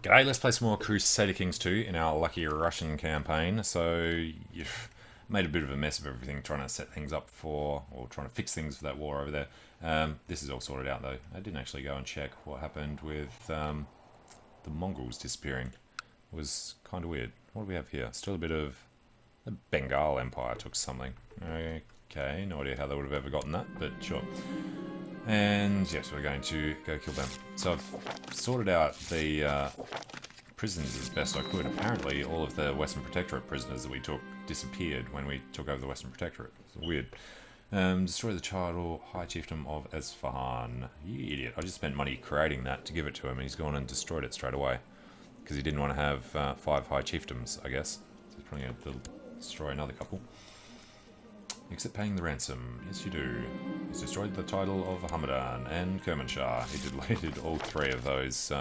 G'day, let's play some more Crusader Kings 2 in our Lucky Russian campaign. So, you've made a bit of a mess of everything, trying to set things up for, or trying to fix things for that war over there. This is all sorted out though. I didn't actually go and check what happened with the Mongols disappearing. It was kind of weird. What do we have here? Still a bit of... The Bengal Empire took something. Okay, no idea how they would have ever gotten that, but sure. And yes, we're going to go kill them. So I've sorted out the prisons as best I could. Apparently all of the Western Protectorate prisoners that we took disappeared when we took over the Western Protectorate. It's weird. Destroy the title High Chiefdom of Esfahan. You idiot. I just spent money creating that to give it to him and he's gone and destroyed it straight away. Because he didn't want to have 5 High Chiefdoms, I guess. So he's probably going to destroy another couple. Except paying the ransom. Yes, you do. He's destroyed the title of Hamadan and Kermanshah. He deleted all 3 of those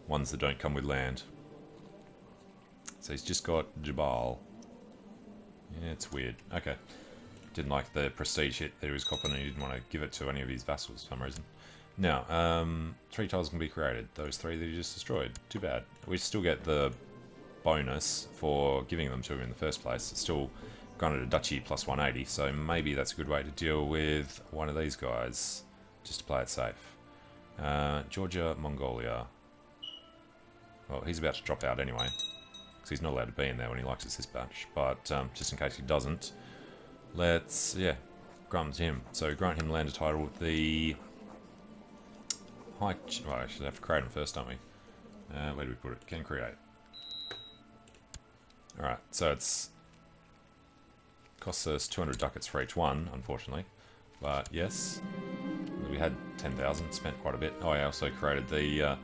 ones that don't come with land. So he's just got Jabal. Yeah, it's weird. Okay. Didn't like the prestige hit that he was copping and he didn't want to give it to any of his vassals for some reason. Now, 3 tiles can be created. Those 3 that he just destroyed. Too bad. We still get the bonus for giving them to him in the first place. It's still granted a duchy plus 180, so maybe that's a good way to deal with one of these guys, just to play it safe. Georgia, Mongolia. Well, he's about to drop out anyway, because he's not allowed to be in there when he likes this batch, but just in case he doesn't, let's, grant him. So grant him land a title. The high... Well, I should have to create him first, don't we? Where do we put it? Can create. Alright, so it's... Costs us 200 ducats for each one, unfortunately. But yes, we had 10,000, spent quite a bit. Oh, I also created the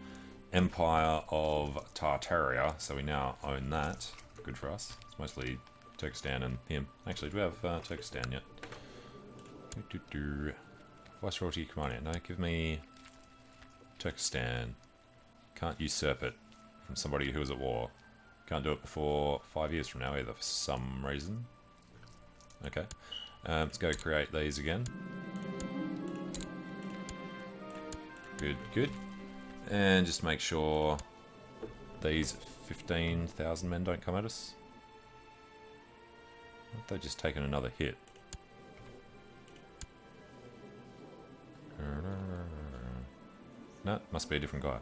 Empire of Tartaria, so we now own that. Good for us. It's mostly Turkestan and him. Actually, do we have Turkestan yet? Viceroyalty command yet? No, give me Turkestan. Can't usurp it from somebody who is at war. Can't do it before 5 years from now either, for some reason. Okay, let's go create these again. Good, good. And just make sure these 15,000 men don't come at us. They've just taken another hit. No, must be a different guy.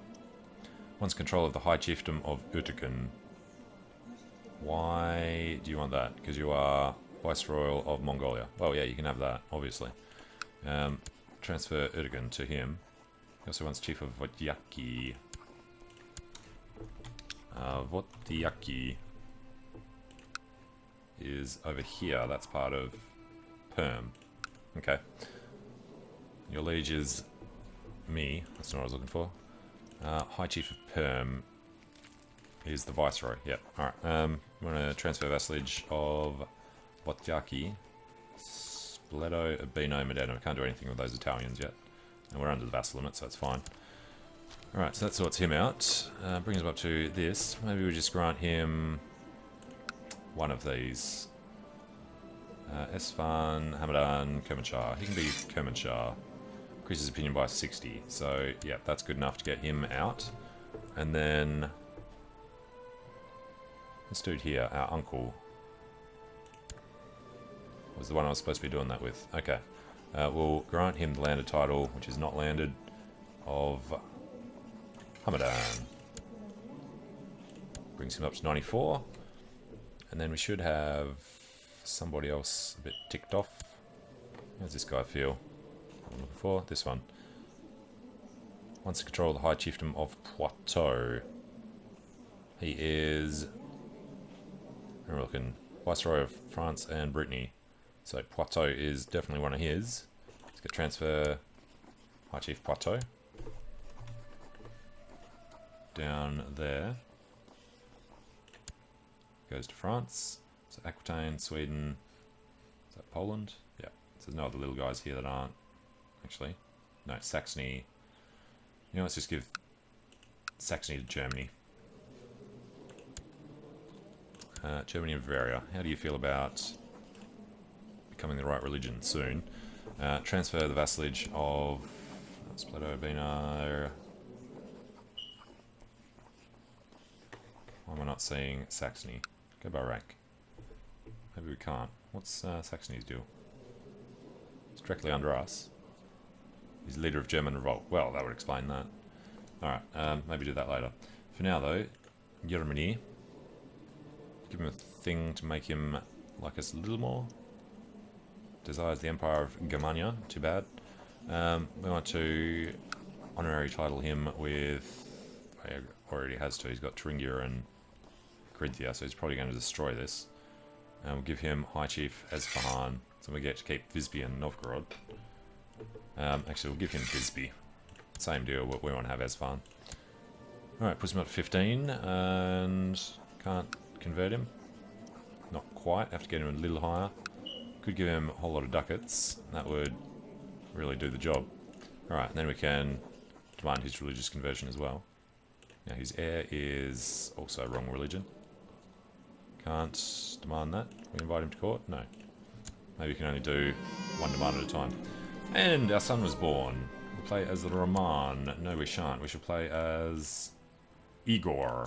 Wants control of the High Chiefdom of Utukan. Why do you want that? Because you are Viceroyal of Mongolia. Well, yeah, you can have that, obviously. Transfer Erdogan to him. He also wants Chief of Votyaki. Votyaki is over here. That's part of Perm. Okay. Your liege is me. That's not what I was looking for. High Chief of Perm is the Viceroy. Yep. Alright. I'm going to transfer vassalage of Votyaki, Spoleto, Urbino, Modena. We can't do anything with those Italians yet. And we're under the vassal limit, so it's fine. Alright, so that sorts him out. Brings him up to this. Maybe we just grant him one of these. Esfan, Hamadan, Kermanshah. He can be Kermanshah. Increases opinion by 60. So, yeah, that's good enough to get him out. And then... this dude here, our uncle... was the one I was supposed to be doing that with. Okay. We'll grant him the landed title, which is not landed, of Hamadan. Brings him up to 94. And then we should have somebody else a bit ticked off. How does this guy feel? I'm looking for this one. Wants to control the High Chiefdom of Poitou. He is... we're looking... Viceroy of France and Brittany. So Poitou is definitely one of his. Let's get transfer High Chief Poitou. Down there. Goes to France. So Aquitaine, Sweden. Is that Poland? Yeah. So there's no other little guys here that aren't. Actually. No, Saxony. You know, let's just give Saxony to Germany. Germany and Bavaria. How do you feel about becoming the right religion soon? Transfer the vassalage of Spoleto, Urbino, not seeing Saxony. Go by rank. Maybe we can't. What's Saxony's deal? It's directly under us. He's leader of German revolt. Well, that would explain that. Alright, maybe do that later. For now, though, Germany. Give him a thing to make him like us a little more. Desires the Empire of Germania. Too bad. We want to honorary title him with... He already has to. He's got Thuringia and Carinthia, so he's probably going to destroy this. And we'll give him High Chief Esfahan, so we get to keep Visby and Novgorod. Actually, we'll give him Visby. Same deal, but we want to have Esfahan. Alright, puts him up to 15, and can't convert him. Not quite, have to get him a little higher. Could give him a whole lot of ducats, that would really do the job. Alright, then we can demand his religious conversion as well. Now his heir is also wrong religion. Can't demand that. We invite him to court? No. Maybe you can only do one demand at a time. And our son was born. We'll play as the Roman. No, we shan't. We should play as Igor,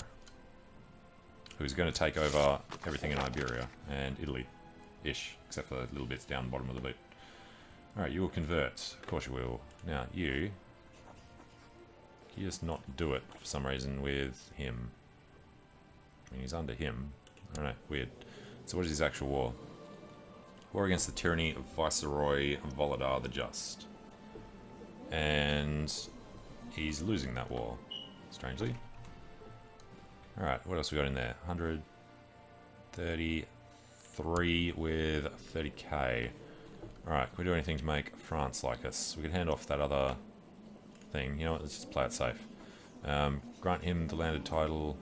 who's going to take over everything in Iberia and Italy-ish, except for the little bits down the bottom of the boot. Alright, you will convert. Of course you will. Now, you just not do it for some reason with him. I mean, he's under him. I don't know, weird. So what is his actual war? War against the tyranny of Viceroy Volodar the Just. And he's losing that war, strangely. Alright, what else we got in there? 133 with 30k. Alright, can we do anything to make France like us? We can hand off that other thing. You know what, let's just play it safe. Grant him the landed title.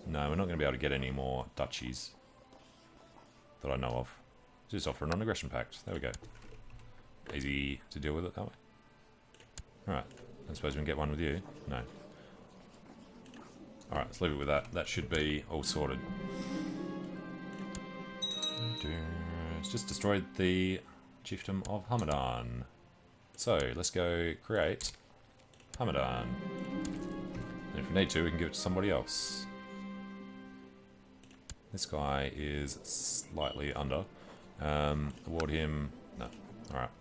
No, we're not going to be able to get any more duchies that I know of. Just offer a non-aggression pact. There we go. Easy to deal with it that way. Alright, I suppose we can get one with you. No. Alright, let's leave it with that. That should be all sorted. It's just destroyed the chiefdom of Hamadan. So, let's go create Hamadan. And if we need to, we can give it to somebody else. This guy is slightly under. Award him... No. Alright.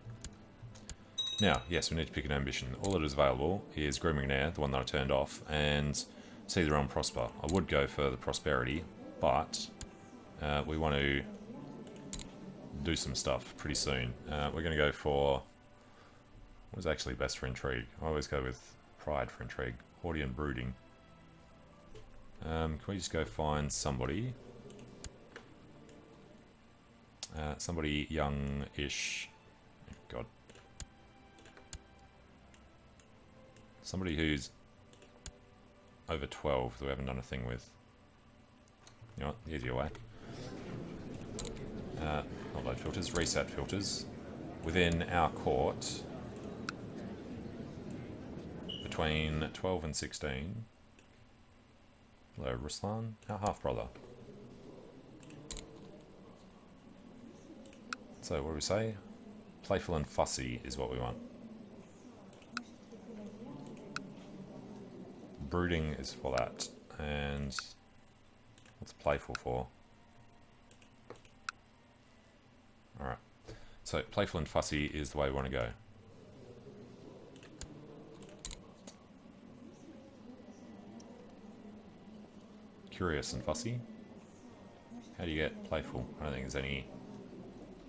Now, yes, we need to pick an ambition. All that is available is Grooming an Heir, the one that I turned off, and See the Realm Prosper. I would go for the Prosperity, but we want to do some stuff pretty soon. We're going to go for... What is actually best for Intrigue? I always go with Pride for Intrigue. Haughty and Brooding. Can we just go find somebody? Somebody young-ish. God. Somebody who's over 12 that we haven't done a thing with. You know what? The easier way. Not load filters, reset filters. Within our court, between 12 and 16. Hello, Ruslan, our half-brother. So, what do we say? Playful and fussy is what we want. Brooding is for that. And what's playful for? Alright. So, playful and fussy is the way we want to go. Curious and fussy. How do you get playful? I don't think there's any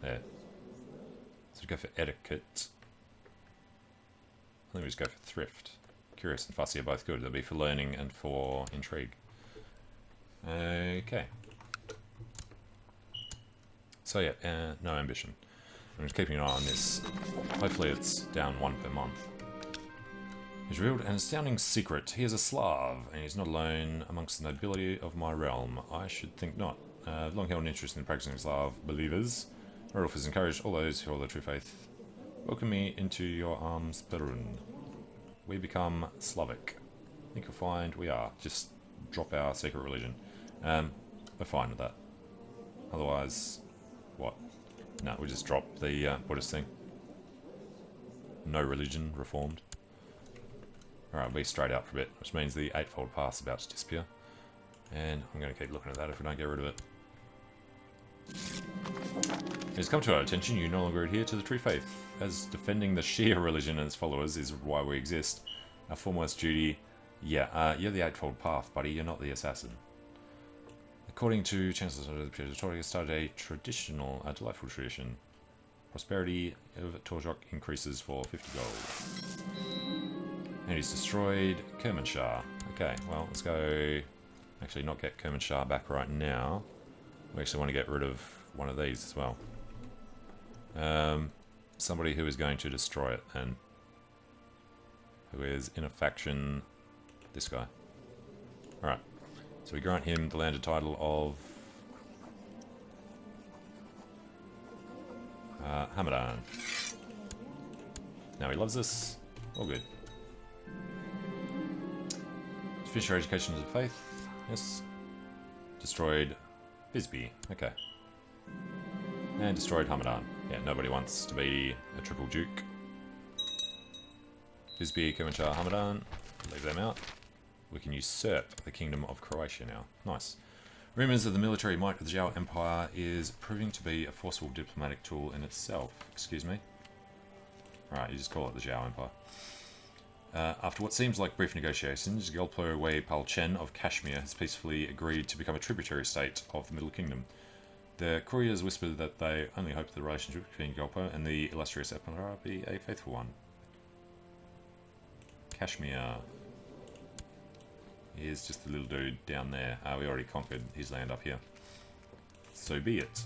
there. So we go for etiquette. I think we just go for thrift. Curious and fussy are both good. They'll be for learning and for intrigue. Okay. So yeah, no ambition. I'm just keeping an eye on this. Hopefully it's down 1 per month. He's revealed an astounding secret. He is a Slav, and he's not alone amongst the nobility of my realm. I should think not. Long held an interest in practicing Slav believers. Rodolph has encouraged all those who hold the true faith. Welcome me into your arms, Perun. We become Slavic. I think you'll find we are. Just drop our secret religion. We're fine with that. Otherwise, what? No, we just drop the Buddhist thing. No religion, reformed. Alright, we'll be straight out for a bit, which means the Eightfold Path is about to disappear. And I'm going to keep looking at that if we don't get rid of it. It has come to our attention you no longer adhere to the true faith, as defending the Shia religion and its followers is why we exist. Our foremost duty... Yeah, you're the Eightfold Path, buddy, you're not the assassin. According to Chancellor of the Torjok, started a delightful tradition. Prosperity of Torjok increases for 50 gold. And he's destroyed Kermanshah. Okay, well, let's go... Actually, not get Kermanshah back right now. We actually want to get rid of one of these as well. Somebody who is going to destroy it, and who is in a faction... This guy. Alright. So we grant him the landed title of... Hamadan. Now he loves us. All good. Finish our education of faith. Yes. Destroyed Bisbee. Okay. And destroyed Hamadan. Yeah, nobody wants to be a triple duke. Bisbee, Kermanshah, Hamadan. Leave them out. We can usurp the Kingdom of Croatia now. Nice. Rumours of the military might of the Zhao Empire is proving to be a forceful diplomatic tool in itself. Excuse me. Alright, you just call it the Zhao Empire. After what seems like brief negotiations, Gyalpo Wei Palchen of Kashmir has peacefully agreed to become a tributary state of the Middle Kingdom. The couriers whispered that they only hope the relationship between Gyalpo and the illustrious Empire be a faithful one. Kashmir is just the little dude down there. We already conquered his land up here. So be it.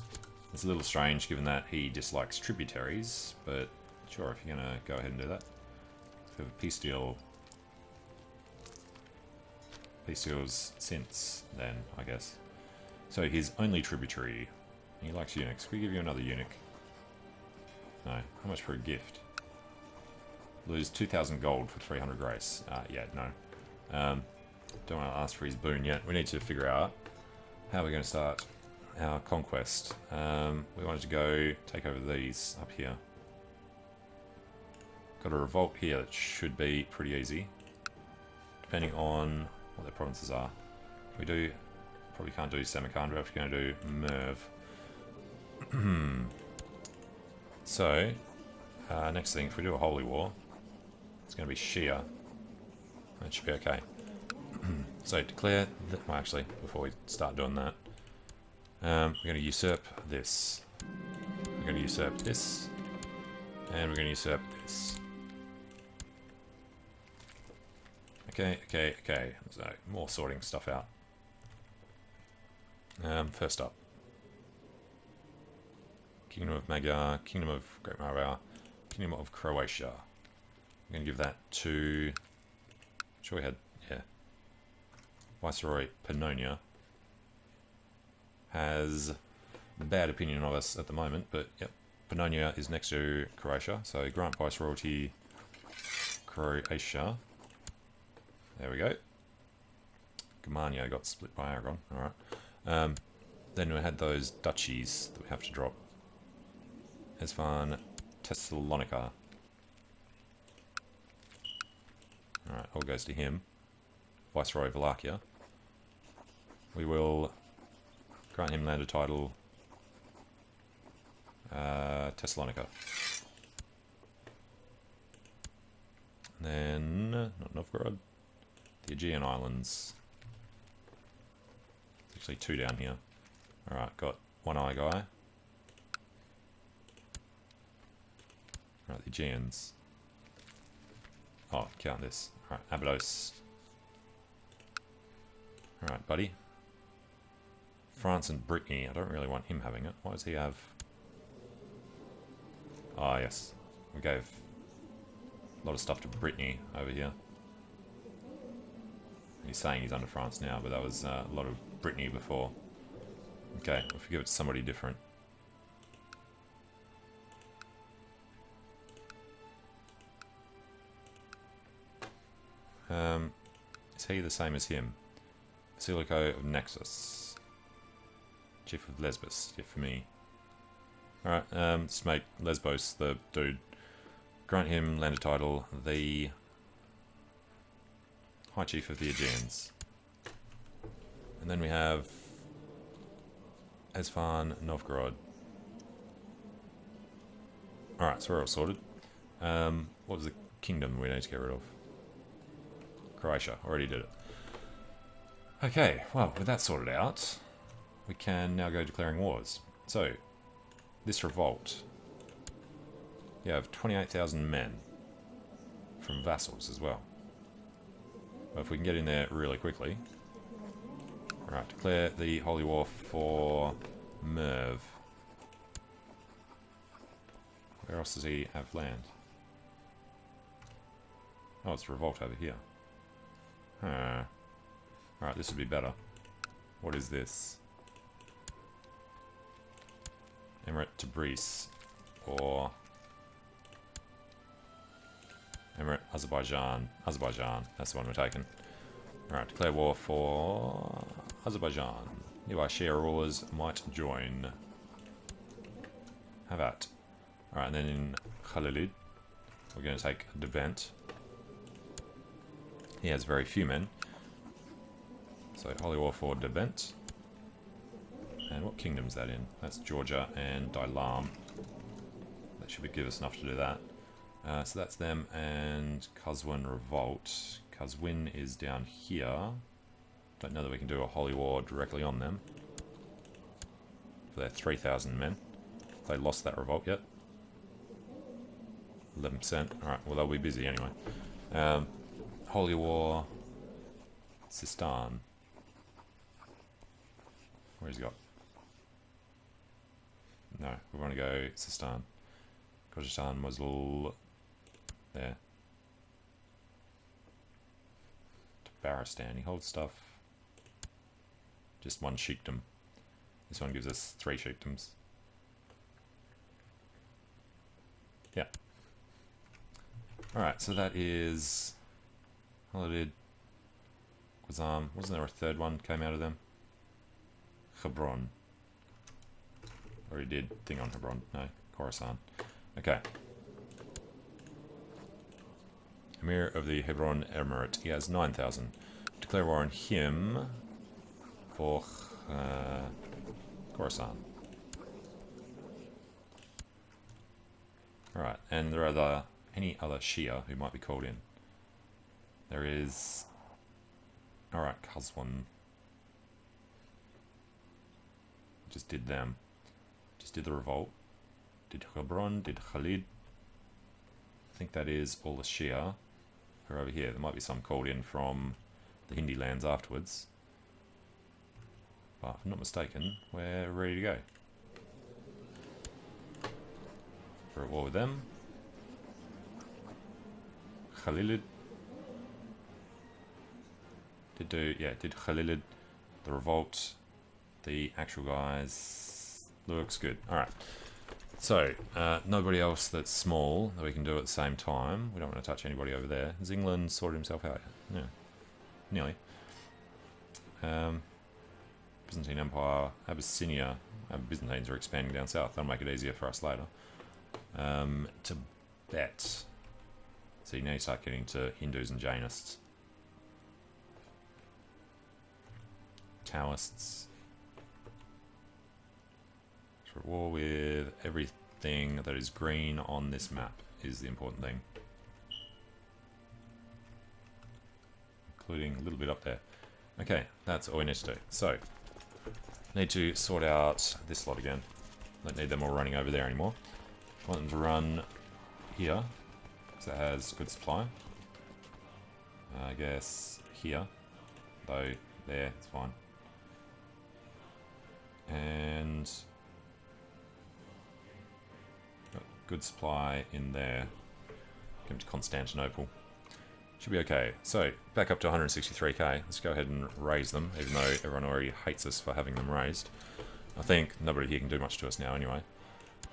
It's a little strange given that he dislikes tributaries, but sure, if you're going to go ahead and do that. We have a peace deal. Peace deals since then, I guess. So his only tributary. He likes eunuchs. Can we give you another eunuch? No. How much for a gift? Lose 2,000 gold for 300 grace. Yeah, no. Don't want to ask for his boon yet. We need to figure out how we're going to start our conquest. We wanted to go take over these up here. Got a revolt here that should be pretty easy, depending on what their provinces are. If we do, probably can't do Samarkand, but we're going to do Merv. So, next thing, if we do a holy war, it's going to be Shia. That should be okay. So declare that, well actually, before we start doing that, we're going to usurp this. We're going to usurp this. And we're going to usurp this. Okay. So, more sorting stuff out. First up. Kingdom of Magyar, Kingdom of Great Moravia, Kingdom of Croatia. I'm going to give that to... I'm sure we had... Yeah. Viceroy Pannonia has a bad opinion of us at the moment, but yep. Pannonia is next to Croatia, so grant Viceroyalty Croatia. There we go. Germania got split by Aragon. Alright. Then we had those duchies that we have to drop. Esvan, Thessalonica. Alright, all goes to him. Viceroy Wallachia. We will grant him landed title Thessalonica. And then, not Novgorod, the Aegean Islands. There's actually two down here. Alright, got one eye guy. Alright, the Aegeans. Oh, count this. Alright, Abydos. Alright, buddy. France and Brittany. I don't really want him having it. Why does he have... Ah, yes. We gave a lot of stuff to Brittany over here. He's saying he's under France now, but that was a lot of Brittany before. Okay, if we give it to somebody different. Is he the same as him? Basilico of Naxos. Chief of Lesbos. Yeah, for me. Alright, let's make Lesbos the dude. Grant him landed title, the High Chief of the Aegeans. And then we have Esfan, Novgorod. Alright, so we're all sorted. What was the kingdom we need to get rid of? Croatia, already did it. Okay, well, with that sorted out, we can now go declaring wars. So, this revolt, you have 28,000 men from vassals as well. But if we can get in there really quickly. Alright, declare the holy war for Merv. Where else does he have land? Oh, it's a revolt over here. Huh. Alright, this would be better. What is this? Emirate Tabriz. Or Emirate Azerbaijan. Azerbaijan, that's the one we're taking. Alright, declare war for Azerbaijan. Nearby Shia rulers might join. Have at. Alright, and then in Khalilid, we're going to take Devent. He has very few men. So, Holy War for Devent. And what kingdom's that in? That's Georgia and Dailam. That should give us enough to do that. So that's them and Kazwin Revolt. Kazwin is down here. Don't know that we can do a Holy War directly on them. For their 3,000 men. They lost that revolt yet. 11%. Alright, well they'll be busy anyway. Holy War Sistan. Where's he got? No, we want to go Sistan. Kyrgyzstan, Mosul. There. Tabaristan, he holds stuff. Just one sheikdom. This one gives us 3 sheikdoms. Yeah. Alright, so that is Halidid, Qazam. Wasn't there a third one came out of them? Hebron. Or he did thing on Hebron. No, Khorasan. Okay. Emir of the Hebron Emirate. He has 9,000. Declare war on him for Khorasan. Alright, and there are any other Shia who might be called in. There is... Alright, Kazwan. Just did them. Just did the revolt. Did Hebron, did Khalid. I think that is all the Shia who are over here. There might be some called in from the Hindi lands afterwards. But if I'm not mistaken, we're ready to go. For a war with them. Khalilid did Khalilid, the revolt, the actual guys. Looks good. Alright. So, nobody else that's small that we can do at the same time. We don't want to touch anybody over there. Has England sorted himself out? Yeah. Nearly. Byzantine Empire, Abyssinia. Byzantines are expanding down south. That'll make it easier for us later. Tibet. So now you start getting to Hindus and Jainists. Taoists. So war with everything that is green on this map is the important thing. Including a little bit up there. Okay, that's all we need to do. So, need to sort out this lot again. Don't need them all running over there anymore. I want them to run here, because it has good supply. I guess here, though there, it's fine. And got good supply in there. Give them to Constantinople. Should be okay. So, back up to 163k. Let's go ahead and raise them, even though everyone already hates us for having them raised. I think nobody here can do much to us now anyway.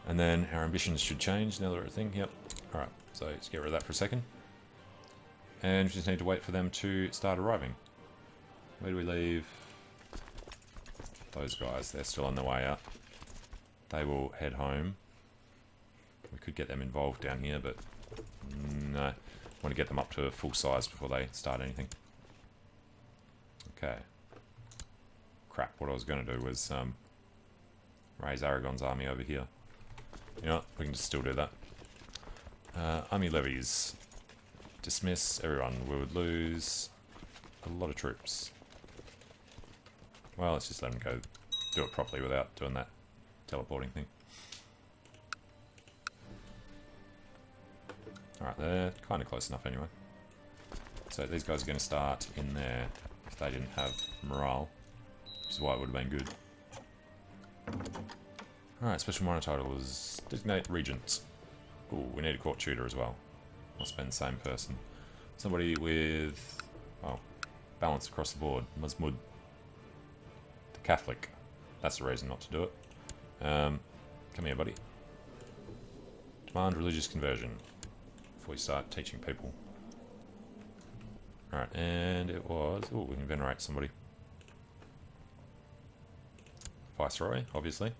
And then our ambitions should change now that we're at a thing. Yep. Alright, so let's get rid of that for a second. And we just need to wait for them to start arriving. Where do we leave those guys? They're still on their way out. They will head home. We could get them involved down here, but no. Want to get them up to full size before they start anything. Okay. what I was going to do was raise Aragon's army over here. You know what? We can just still do that. Army levies. Dismiss everyone. We would lose a lot of troops. Well, let's just let them go do it properly without doing that teleporting thing. Alright, they're kind of close enough anyway. So these guys are going to start in there if they didn't have morale, which is why it would have been good. Alright, special minor title is designate regent. Ooh, we need a court tutor as well. Must have been the same person. Somebody with, well, balance across the board. Musmud. The Catholic. That's the reason not to do it. Come here, buddy. Demand religious conversion before we start teaching people. Alright, and it was... Ooh, we can venerate somebody. Viceroy, obviously.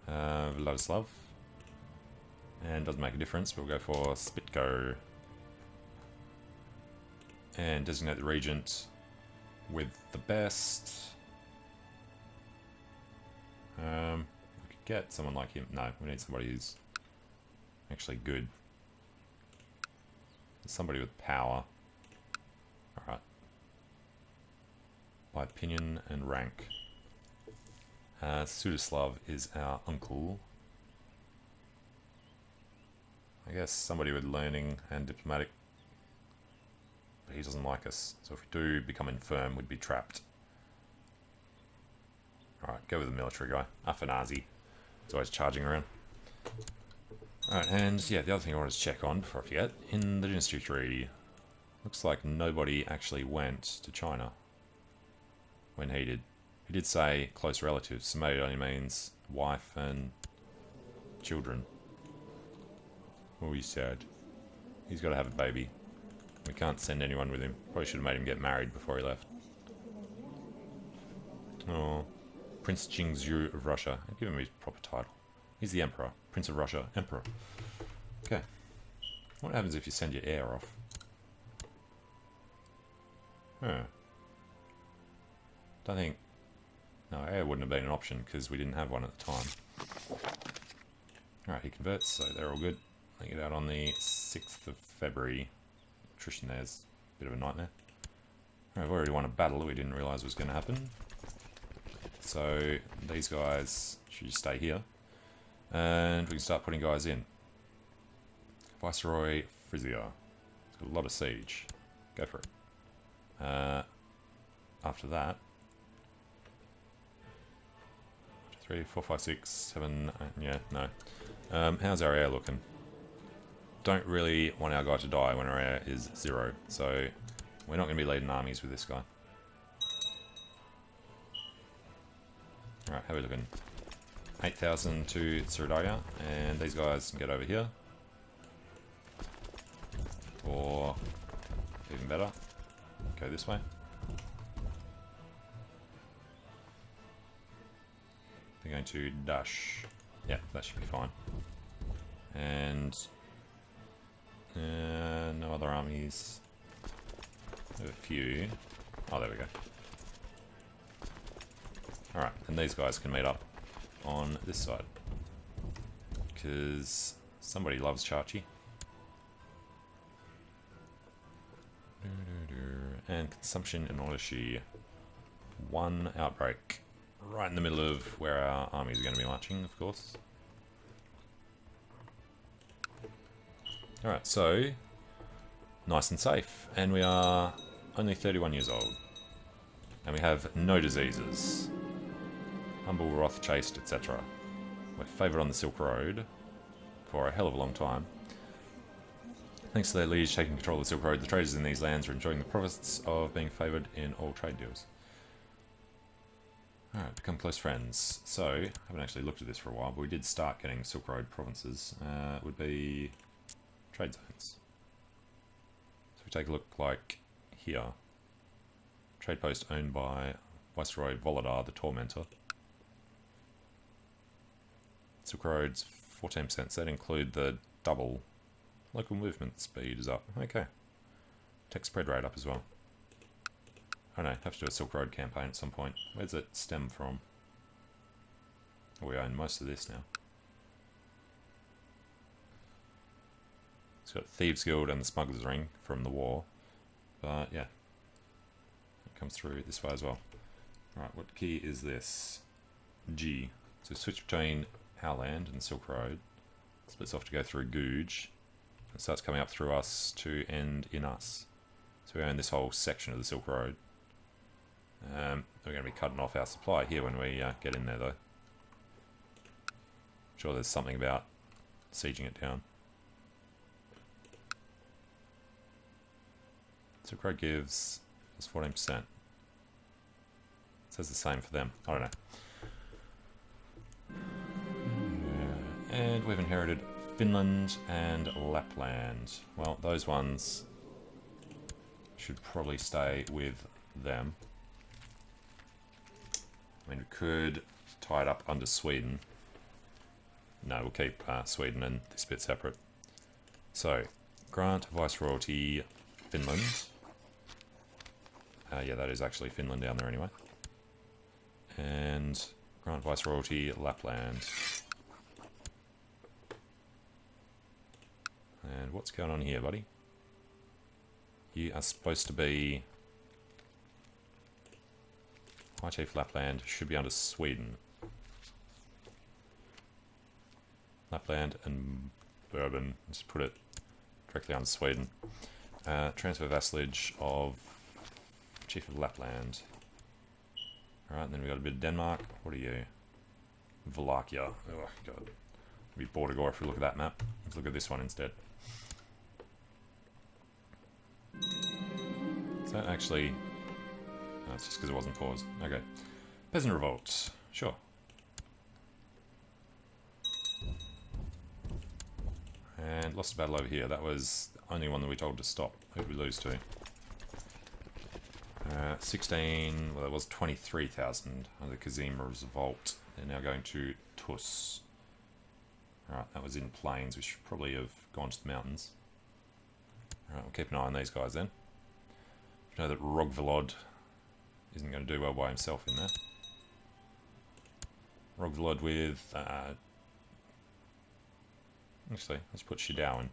Vladislav. And doesn't make a difference, but we'll go for Spitko. And designate the regent with the best. We could get someone like him. No, we need somebody who's actually good. Somebody with power. Alright. By opinion and rank. Sudislav is our uncle. I guess somebody with learning and diplomatic. But he doesn't like us. So if we do become infirm, we'd be trapped. Alright, go with the military guy. Afanazi. He's always charging around. Alright, and yeah, the other thing I wanted to check on before I forget. In the Dynasty Treaty, looks like nobody actually went to China when he did. He did say close relatives, so maybe it only means wife and children. Oh, he's sad. He's got to have a baby. We can't send anyone with him. Probably should have made him get married before he left. Oh, Prince Jingzhu of Russia. I'll give him his proper title. He's the Emperor. Prince of Russia. Emperor. Okay. What happens if you send your heir off? Huh. Don't think... No, heir wouldn't have been an option because we didn't have one at the time. Alright, he converts, so they're all good. I get out on the 6th of February. Attrition there's a bit of a nightmare. Alright, we've already won a battle we didn't realise was going to happen. So, these guys should just stay here. And we can start putting guys in. Viceroy Frisia. It's got a lot of siege. Go for it. After that... 3, 4, 5, 6, 7, 8, yeah, no. How's our air looking? Don't really want our guy to die when our air is 0, so we're not going to be leading armies with this guy. Alright, how are we looking? 8,000 to Tsurudaya, and these guys can get over here. Or, even better, go this way. They're going to dash. Yeah, that should be fine. And no other armies. Have a few. Oh, there we go. Alright, and these guys can meet up on this side. Because somebody loves Chachi. And consumption in Odashi. 1 outbreak. Right in the middle of where our armies are going to be marching, of course. Alright, so nice and safe. And we are only 31 years old. And we have no diseases. Humble, wrath, chaste, etc. We're favoured on the Silk Road for a hell of a long time. Thanks to their liege taking control of the Silk Road, the traders in these lands are enjoying the profits of being favoured in all trade deals. Alright, become close friends. So, I haven't actually looked at this for a while, but we did start getting Silk Road provinces. Would be trade zones. So we take a look like here. Trade post owned by Viceroy Volodar the Tormentor. Silk Roads 14%, so that include the double. Local movement speed is up. Okay. Tech spread rate up as well. I don't know, have to do a Silk Road campaign at some point. Where's it stem from? We own most of this now. It's got Thieves Guild and the Smuggler's Ring from the war. But yeah, it comes through this way as well. Alright, what key is this? G. So switch between our land and Silk Road. Splits off to go through Googe. It starts coming up through us to end in us. So we own this whole section of the Silk Road. We're going to be cutting off our supply here when we get in there though. I'm sure there's something about sieging it down. Silk Road gives us 14%. It says the same for them. I don't know. And we've inherited Finland and Lapland. Well, those ones should probably stay with them. I mean, we could tie it up under Sweden. No, we'll keep Sweden and this bit separate. So, grant Viceroyalty Finland. Yeah, that is actually Finland down there anyway. And grant Viceroyalty Lapland. And what's going on here, buddy? You are supposed to be... High Chief Lapland should be under Sweden. Lapland and Bourbon. Let's put it directly under Sweden. Transfer vassalage of Chief of Lapland. Alright, then we got a bit of Denmark. What are you? Wallachia. Oh, God. It'll be Bordeaux if we look at that map. Let's look at this one instead. Is that actually... No, it's just because it wasn't paused. Okay. Peasant Revolt. Sure. And lost a battle over here. That was the only one that we told to stop. Who did we lose to? 16... Well, that was 23,000 under Kazim's Revolt. They're now going to Tus. Alright, that was in plains. We should probably have gone to the mountains. Alright, we'll keep an eye on these guys then. You know that Rogvelod isn't going to do well by himself in there. Rogvelod with... actually, let's put Shidao in.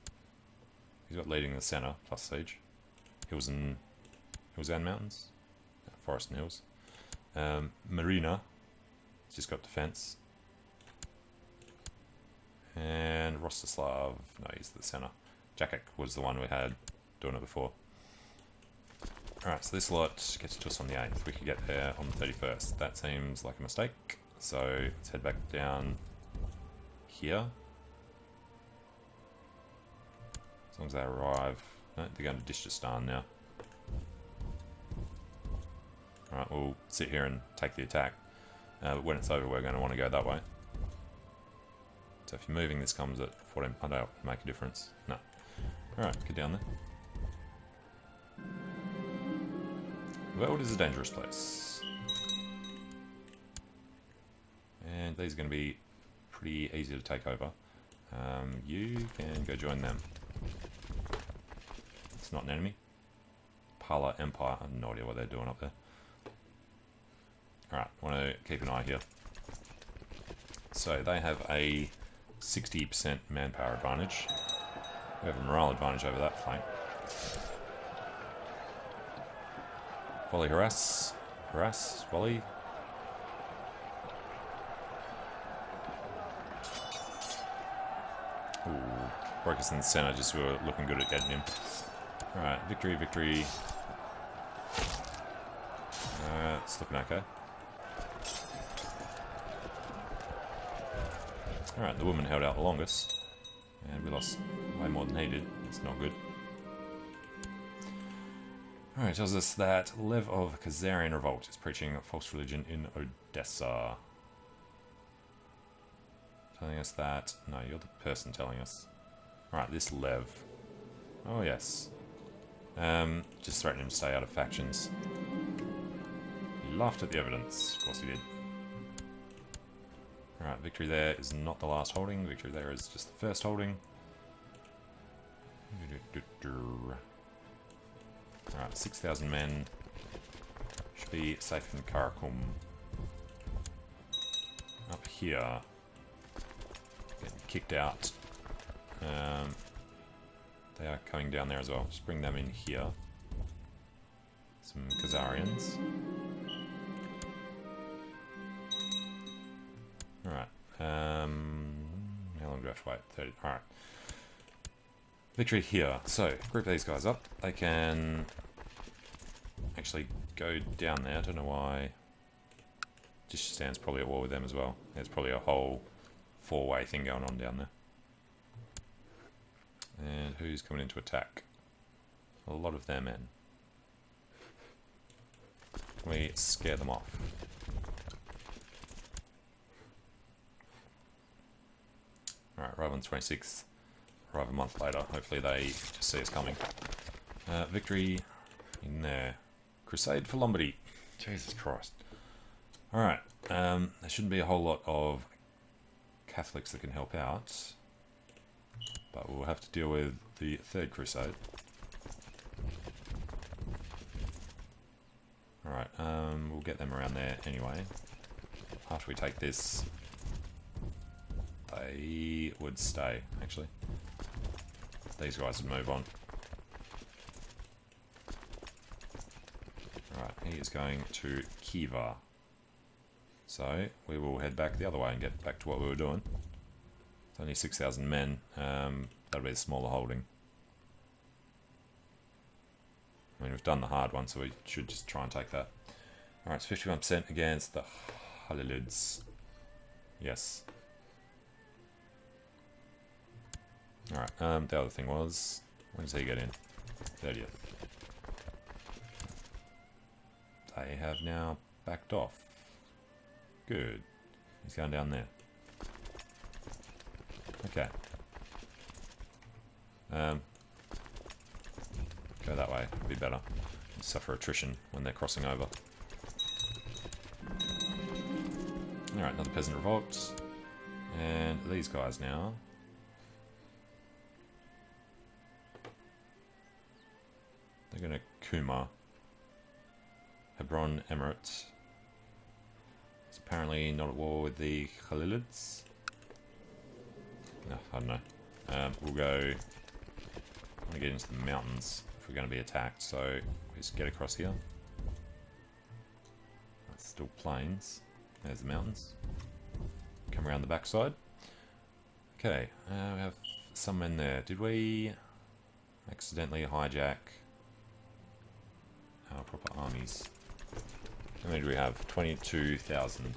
He's got leading the centre, plus siege. Hills and mountains. Forest and hills. Marina. He's just got defence. And Rostislav. No, he's the centre. Jakek was the one we had doing it before. Alright, so this lot gets to us on the 8th. We could get there on the 31st. That seems like a mistake. So let's head back down here. As long as they arrive. No, they're going to Dishistan now. Alright, we'll sit here and take the attack. But when it's over, we're going to want to go that way. So if you're moving, this comes at 14. I don't make a difference. No. Alright, get down there. The world is a dangerous place. And these are going to be pretty easy to take over. You can go join them. It's not an enemy. Pala Empire. I have no idea what they're doing up there. Alright, want to keep an eye here. So they have a 60% manpower advantage. We have a morale advantage over that flank. Volley harass. Harass. Volley. Ooh. Broke us in the centre, just we were looking good at getting him. Alright, victory, victory. It's looking okay. Alright, the woman held out the longest. And we lost way more than he did. It's not good. Alright, tells us that Lev of Khazarian Revolt is preaching a false religion in Odessa. Telling us that... No, you're the person telling us. Alright, this Lev. Oh, yes. Just threatening him to stay out of factions. He laughed at the evidence. Of course he did. Alright, victory there is not the last holding. Victory there is just the first holding. Alright, 6,000 men be safe in Karakum. Up here. Getting kicked out. They are coming down there as well. Just bring them in here. Some Khazarians. Alright. How long do we have to wait? 30. Alright. Victory here. So, group these guys up. They can actually go down there. I don't know why. Dishistan's probably at war with them as well. There's probably a whole four-way thing going on down there. And who's coming in to attack? A lot of their men. We scare them off. Alright, arrive on the 26th. Arrive a month later. Hopefully they just see us coming. Victory in there. Crusade for Lombardy. Jesus Christ. Alright, there shouldn't be a whole lot of Catholics that can help out. But we'll have to deal with the Third Crusade. Alright, we'll get them around there anyway. After we take this, they would stay, actually. These guys would move on. Alright, he is going to Khiva. So, we will head back the other way and get back to what we were doing. It's only 6,000 men. That'll be a smaller holding. I mean, we've done the hard one, so we should just try and take that. Alright, it's 51% against the Khalids. Yes. Alright, the other thing was... When does he get in? 30th. They have now backed off. Good. He's going down there. Okay. Go that way, it'll be better. Suffer attrition when they're crossing over. Alright, another peasant revolt. And these guys now. They're going to Kuma. Hebron Emirate. It's apparently not at war with the Khalids. No, I don't know. We'll go... I want to get into the mountains if we're going to be attacked, so we just get across here. That's still plains. There's the mountains. Come around the backside. Okay, we have some men there. Did we accidentally hijack our proper armies? How many do we have? 22,000.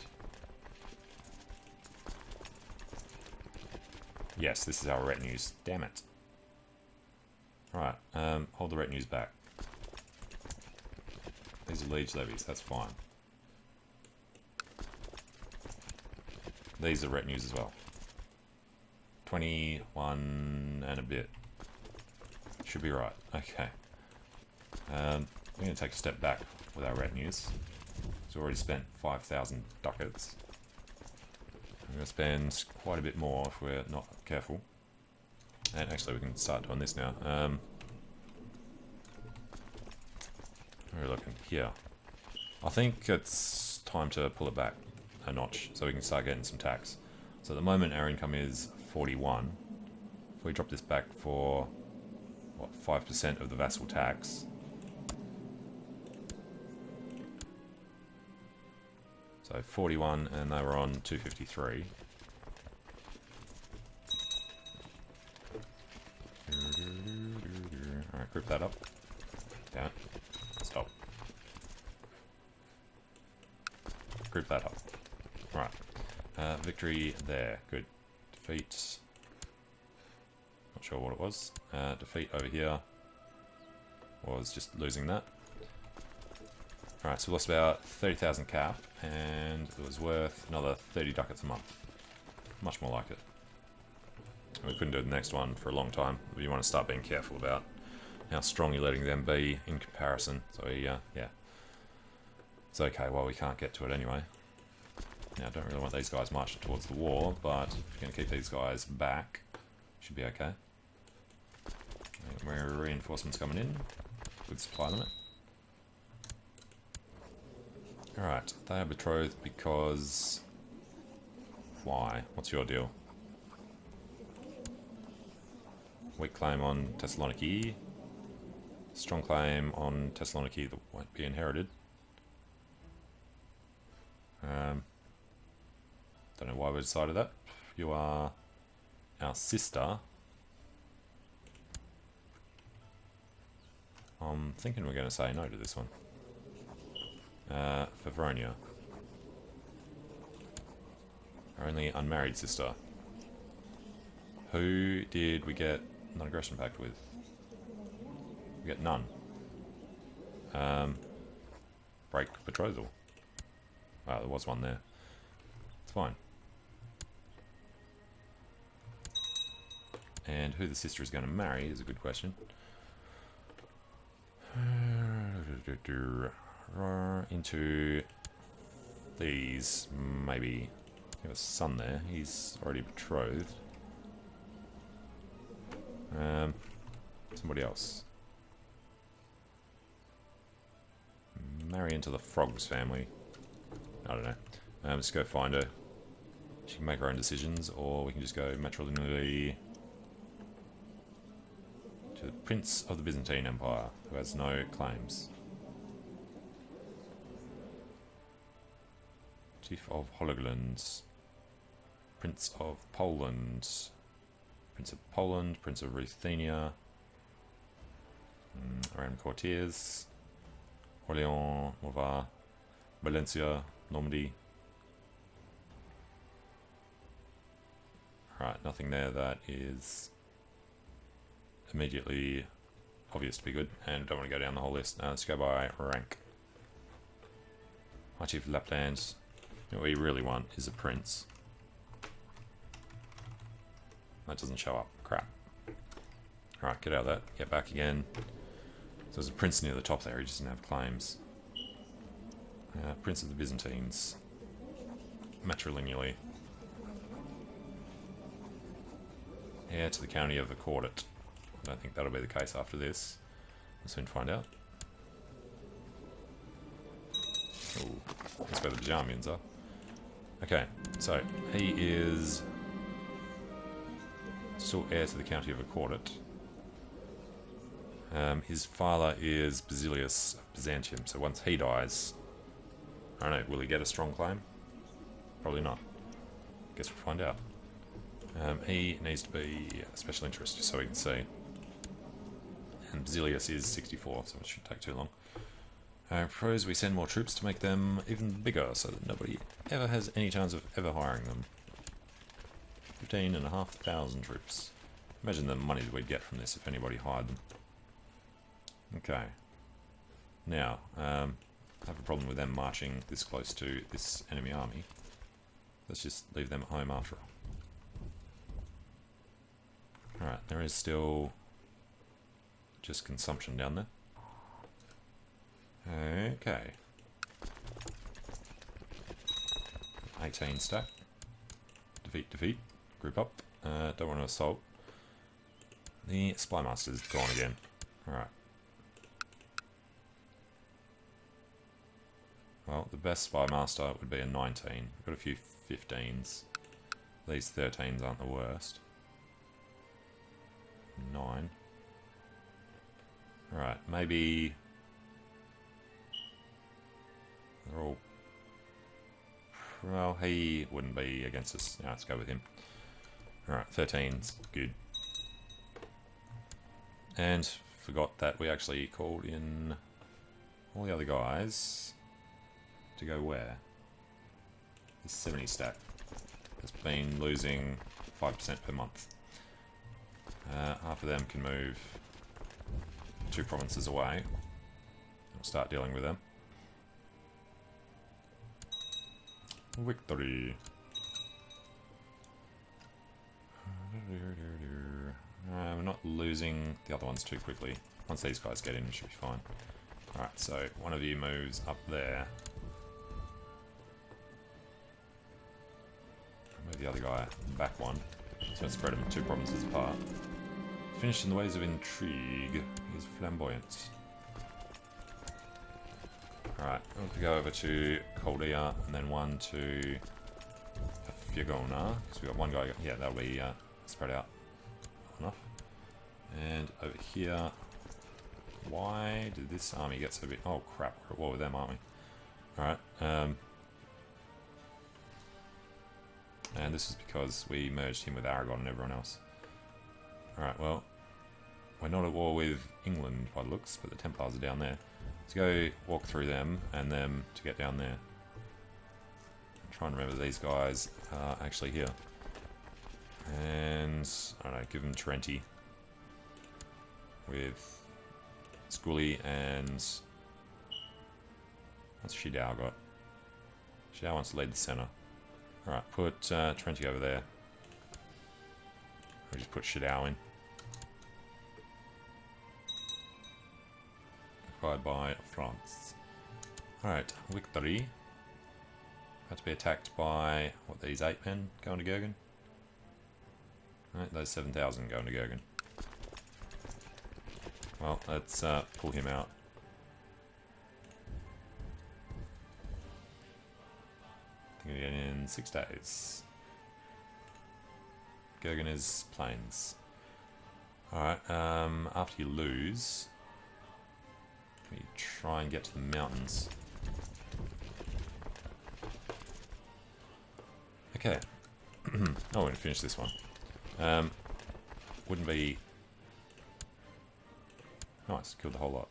Yes, this is our retinues. Damn it. Alright, hold the retinues back. These are liege levies, that's fine. These are retinues as well. 21 and a bit. Should be right. Okay. We're going to take a step back with our retinues. We've already spent 5,000 ducats. We're going to spend quite a bit more if we're not careful. And actually we can start doing this now. Where are we looking? Here. I think it's time to pull it back a notch so we can start getting some tax. So at the moment our income is 41. If we drop this back for, what, 5% of the vassal tax. So 41 and they were on 253. Alright, group that up. Down. Stop. Group that up. Right. Victory there. Good. Defeat. Not sure what it was. Defeat over here was just losing that. Alright, so we lost about 30,000 cap, and it was worth another 30 ducats a month. Much more like it. We couldn't do the next one for a long time. You want to start being careful about how strong you're letting them be in comparison. So, yeah. It's okay, well, we can't get to it anyway. Now, I don't really want these guys marching towards the war, but if you're going to keep these guys back, should be okay. Where reinforcements coming in, good supply limit. Alright, they are betrothed because... Why? What's your deal? Weak claim on Thessaloniki. Strong claim on Thessaloniki that won't be inherited. Don't know why we decided that. You are our sister. I'm thinking we're going to say no to this one. Favronia. Our only unmarried sister. Who did we get non-aggression pact with? We get none. Break betrothal. Wow, there was one there. It's fine. And who the sister is going to marry is a good question. Into these, maybe. Got a son there. He's already betrothed. Somebody else. Marry into the Frogs family. I don't know. Let's go find her. She can make her own decisions, or we can just go matrilineally to the Prince of the Byzantine Empire, who has no claims. Chief of Hologlans. Prince of Poland. Prince of Poland, Prince of Ruthenia. Around Courtiers. Orléans, Morvar, Valencia, Normandy. Right, nothing there that is immediately obvious to be good, and don't want to go down the whole list. Now let's go by rank. High Chief of Lapland. What we really want is a prince. That doesn't show up. Crap. Alright, get out of that. Get back again. So there's a prince near the top there, he just doesn't have claims. Prince of the Byzantines. Matrilineally. Heir to the county of Accordet. I don't think that'll be the case after this. We'll soon find out. Ooh, that's where the Bajamians are. Okay, so he is still heir to the county of Accordet. His father is Basilius of Byzantium, so once he dies, I don't know, will he get a strong claim? Probably not. Guess we'll find out. He needs to be a special interest, so we can see. And Basilius is 64, so it shouldn't take too long. Propose we send more troops to make them even bigger, so that nobody ever has any chance of ever hiring them. 15,500 troops. Imagine the money that we'd get from this if anybody hired them. Okay. Now, I have a problem with them marching this close to this enemy army. Let's just leave them at home after all. Alright, there is still just consumption down there. Okay. 18 stack. Defeat, defeat. Group up. Don't want to assault. The Spy Master's gone again. Alright. Well, the best Spy Master would be a 19. We've got a few 15s. These 13s aren't the worst. 9. Alright, maybe... They're all... Well, he wouldn't be against us. Yeah, let's go with him. Alright, 13's good. And forgot that we actually called in all the other guys to go where? This 70 stack has been losing 5% per month. Half of them can move 2 provinces away. We'll start dealing with them. Victory. We're not losing the other ones too quickly. Once these guys get in, it should be fine. Alright, so one of you moves up there. Move the other guy back one. So let's spread them 2 provinces apart. Finished in the ways of intrigue. He's flamboyant. Alright, we'll go over to Coldia and then one to Fiogona, because we've got one guy, yeah, that'll be spread out enough. And over here, why did this army get so big? Oh crap, we're at war with them, aren't we? Alright, and this is because we merged him with Aragon and everyone else. Alright, well, we're not at war with England by the looks, but the Templars are down there. Let's go walk through them and them to get down there. I'm trying to remember these guys are actually here. And, I don't know, give them Trenti with Scully and... what's Shidao got? Shidao wants to lead the centre. Alright, put Trenti over there. We'll just put Shidao in. Occupied by France. Alright, victory. About to be attacked by, what, these 8 men going to Gergen? Alright, those 7,000 going to Gergen. Well, let's pull him out. I think we're in 6 days. Gergen is plains. Alright, after you lose, we try and get to the mountains. Okay. Oh, we're going to finish this one. Wouldn't be... nice, killed the whole lot.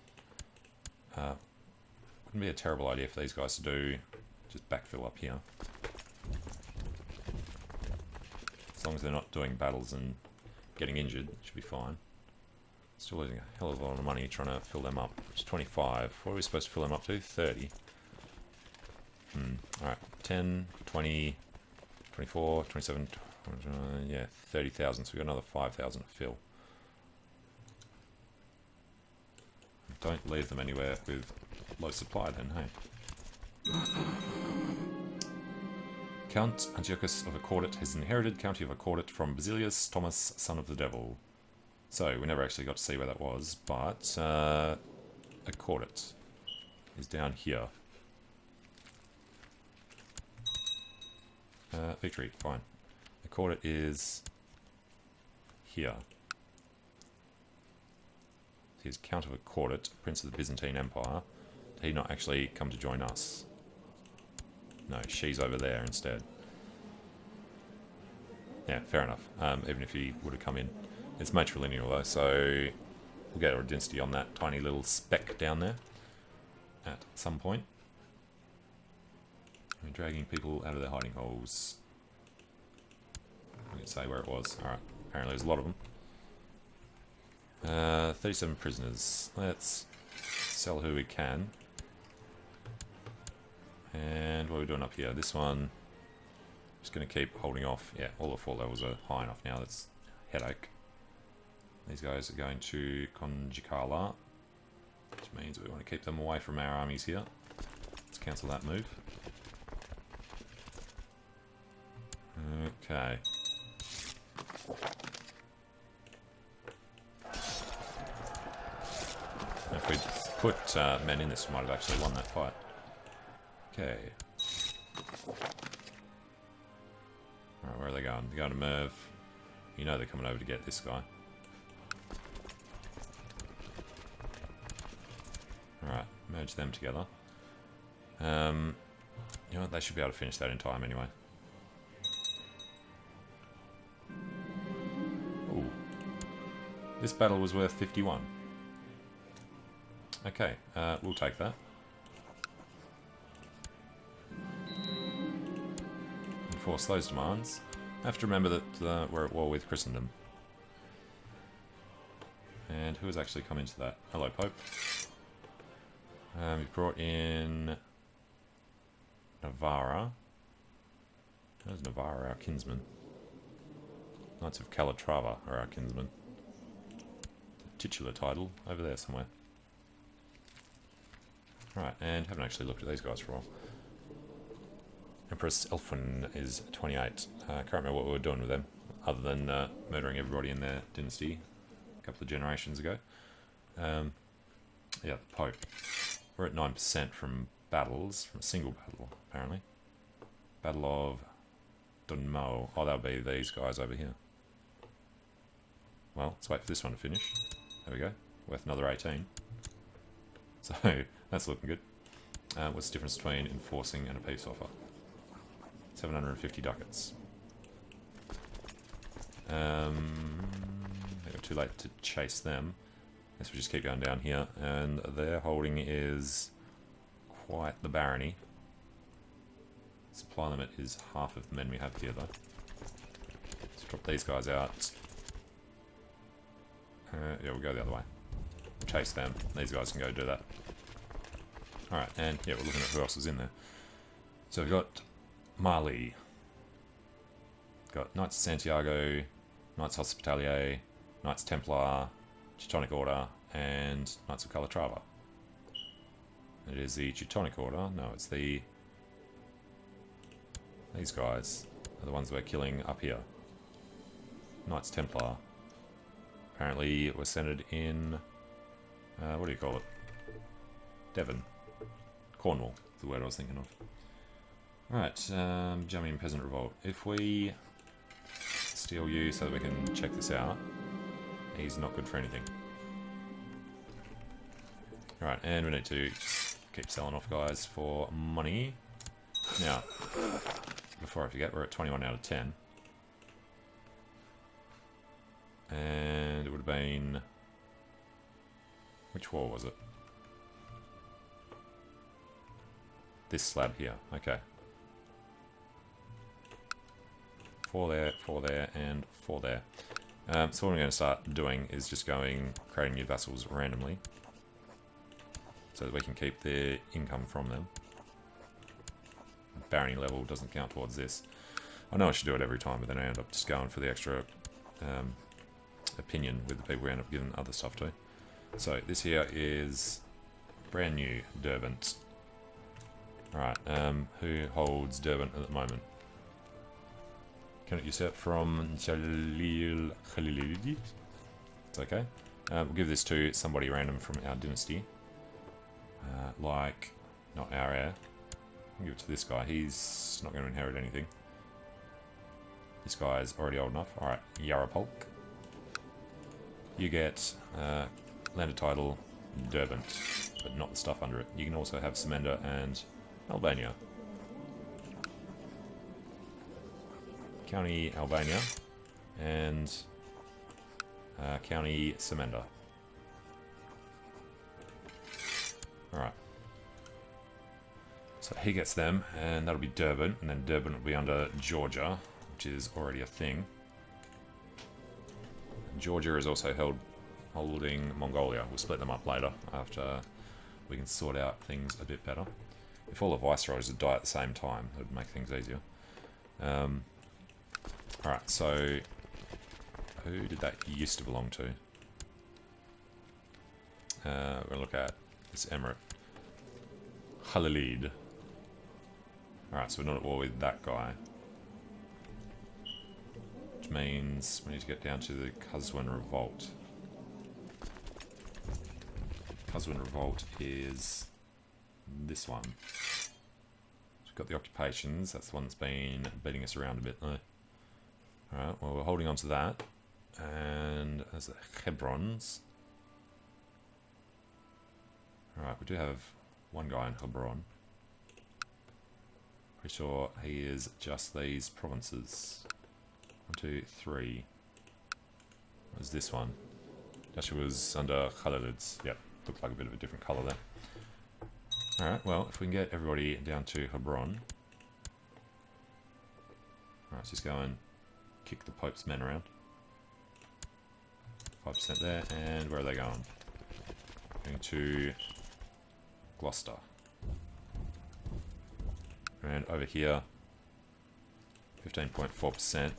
Wouldn't be a terrible idea for these guys to do just backfill up here. As long as they're not doing battles and getting injured, it should be fine. Still losing a hell of a lot of money trying to fill them up. It's 25. What are we supposed to fill them up to? 30. Alright, 10, 20, 24, 27, 20, yeah, 30,000. So we've got another 5,000 to fill. Don't leave them anywhere with low supply then, hey? Count Antiochus of Accordet has inherited County of Accordet from Basilius Thomas, son of the devil. So, we never actually got to see where that was, but Accordet is down here. Victory, fine. Accordet is here. He's Count of Accordet, Prince of the Byzantine Empire. Did he not actually come to join us? No, she's over there instead. Yeah, fair enough. Even if he would have come in. It's matrilineal though, so we'll get a dynasty on that tiny little speck down there at some point. We're dragging people out of their hiding holes. I can say where it was. Alright, apparently there's a lot of them. 37 prisoners. Let's sell who we can. And what are we doing up here? This one, just going to keep holding off. Yeah, all the 4 levels are high enough now. That's headache. These guys are going to Conjicala, which means we want to keep them away from our armies here. Let's cancel that move. Okay. If we'd put men in this, we might have actually won that fight. Okay. Alright, where are they going? They're going to Merv. You know they're coming over to get this guy. Alright, merge them together. You know what, they should be able to finish that in time anyway. Ooh. This battle was worth 51. Okay, we'll take that. Enforce those demands. I have to remember that we're at war with Christendom. And who has actually come into that? Hello, Pope. We brought in Navarra. How's Navarra, our kinsman? Knights of Calatrava are our kinsmen. The titular title over there somewhere. Right, and haven't actually looked at these guys for a while. Empress Elfwin is 28. Can't remember what we were doing with them, other than murdering everybody in their dynasty a couple of generations ago. Yeah, the Pope. We're at 9% from battles from a single battle, apparently. Battle of Dunmo. Oh, that'll be these guys over here. Well, let's wait for this one to finish. There we go. Worth another 18. So, that's looking good. What's the difference between enforcing and a peace offer? 750 ducats. They got too late to chase them. Guess we just keep going down here. And their holding is quite the barony. Supply limit is half of the men we have here, though. Let's drop these guys out. Yeah, we'll go the other way. We'll chase them. These guys can go do that. Alright, and yeah, we're looking at who else is in there. So we've got Mali. Got Knights of Santiago, Knights Hospitalier, Knights Templar, Teutonic Order, and Knights of Calatrava. It is the Teutonic Order. No, it's the... These guys are the ones we're killing up here. Knights Templar. Apparently we're centered in... what do you call it? Devon. Cornwall, is the word I was thinking of. Alright, Jamaican Peasant Revolt. If we steal you so that we can check this out, he's not good for anything. Alright, and we need to just keep selling off guys for money. Now, before I forget, we're at 21 out of 10. And it would have been... Which war was it? This slab here, okay. 4 there, and 4 there. So what I'm going to start doing is just creating new vassals randomly. So that we can keep the income from them. Barony level doesn't count towards this. I know I should do it every time, but then I end up just going for the extra opinion with the people we end up giving other stuff to. So this here is brand new Derbent. Alright, who holds Derbent at the moment? Can it usurp from Jalil Khalilidi? It's okay. We'll give this to somebody random from our dynasty. Like, not our heir. I'll give it to this guy. He's not going to inherit anything. This guy is already old enough. Alright, Yarapolk. You get landed title Derbent, but not the stuff under it. You can also have Semenda and Albania. County Albania and County Semenda. Alright. So he gets them, and that'll be Durban, and then Durban will be under Georgia, which is already a thing. Georgia is also holding Mongolia. We'll split them up later after we can sort out things a bit better. If all the viceroys would die at the same time, it would make things easier. Alright, so who did that used to belong to? We'll look at this emirate. Khalilid. Alright, so we're not at war with that guy. Which means we need to get down to the Qazwin Revolt. Qazwin Revolt is this one. We've got the occupations, that's the one that's been beating us around a bit though. Alright, well we're holding on to that. And there's the Hebrons. Alright, we do have one guy in Hebron. Pretty sure he is just these provinces. 1, 2, 3. What was this one? Actually was under Khalilids. Yep, looked like a bit of a different colour there. Alright, well, if we can get everybody down to Hebron. Alright, let's just go and kick the Pope's men around. 5% there, and where are they going? Going to Gloucester. And over here, 15.4%.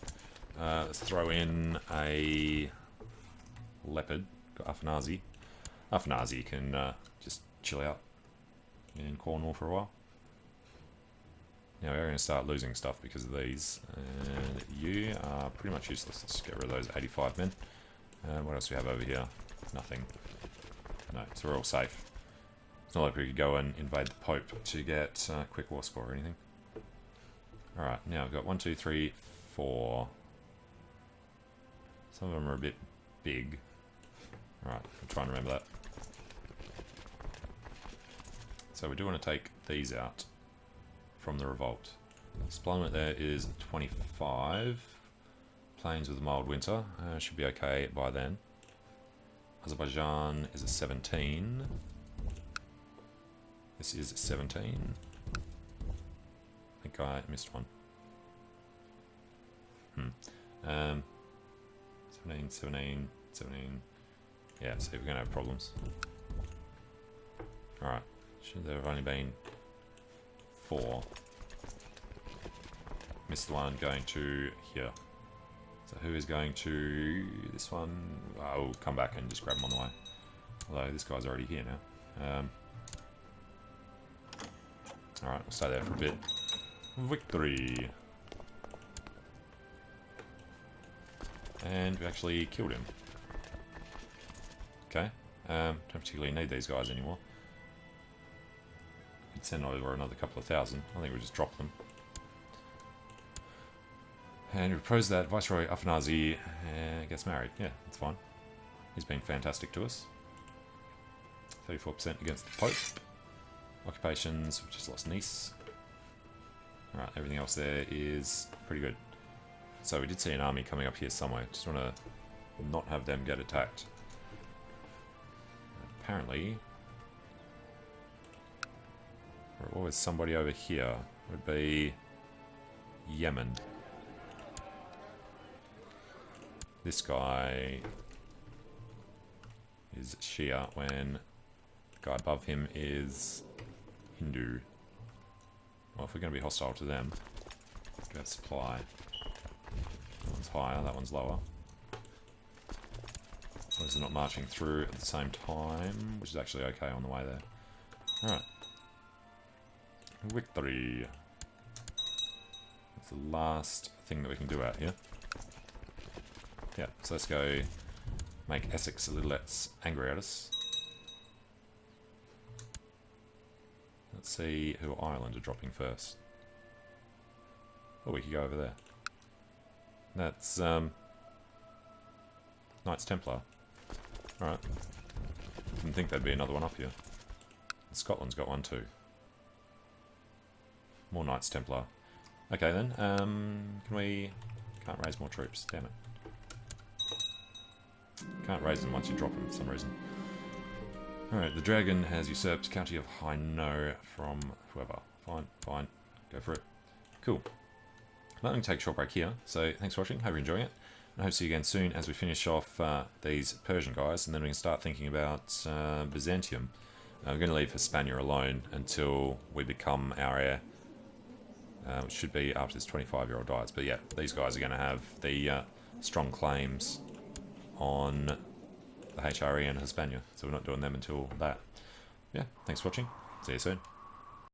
Let's throw in a leopard, got Afanazi. Afanazi can just chill out in Cornwall for a while. Now we're going to start losing stuff because of these. And you are pretty much useless. Let's get rid of those 85 men. What else do we have over here? Nothing. No, so we're all safe. It's not like we could go and invade the Pope to get quick war score or anything. Alright, now we've got 1, 2, 3, 4. Some of them are a bit big. Alright, I'll try and remember that. So we do want to take these out from the revolt. Supplement there is 25. Plains with a mild winter. Should be okay by then. Azerbaijan is a 17. This is 17. I think I missed one. 17, 17, 17. Yeah, see, we're going to have problems. Alright. Should there have only been 4. Missed the one going to here. So who is going to this one? I'll come back and just grab him on the way. Although this guy's already here now. Alright, we'll stay there for a bit. Victory! And we actually killed him. Okay. Don't particularly need these guys anymore. Could send over another couple of thousand. I think we'll just drop them. And we propose that Viceroy Afanazi gets married. Yeah, that's fine. He's been fantastic to us. 34% against the Pope. Occupations, we just lost Nice. Alright, everything else there is pretty good. So we did see an army coming up here somewhere. Just want to not have them get attacked. Apparently, there always somebody over here. Would be Yemen. This guy is Shia when the guy above him is Hindu. Well, if we're going to be hostile to them, go supply. That one's higher, that one's lower. As long as they're not marching through at the same time, which is actually okay on the way there. Alright. Victory. That's the last thing that we can do out here. Yeah, so let's go make Essex a little less angry at us. Let's see who Ireland are dropping first. Oh, we could go over there. That's Knights Templar. Alright. Didn't think there'd be another one up here. Scotland's got one too. More Knights Templar. Okay then, can we... Can't raise more troops, damn it. Can't raise them once you drop them for some reason. Alright, the dragon has usurped County of Hainaut from whoever. Fine, fine. Go for it. Cool. I'm going to take a short break here, so thanks for watching, hope you're enjoying it. And I hope to see you again soon as we finish off these Persian guys, and then we can start thinking about Byzantium. We're going to leave Hispania alone until we become our heir, which should be after this 25-year-old dies. But yeah, these guys are going to have the strong claims on the HRE and Hispania, so we're not doing them until that. Yeah, thanks for watching. See you soon.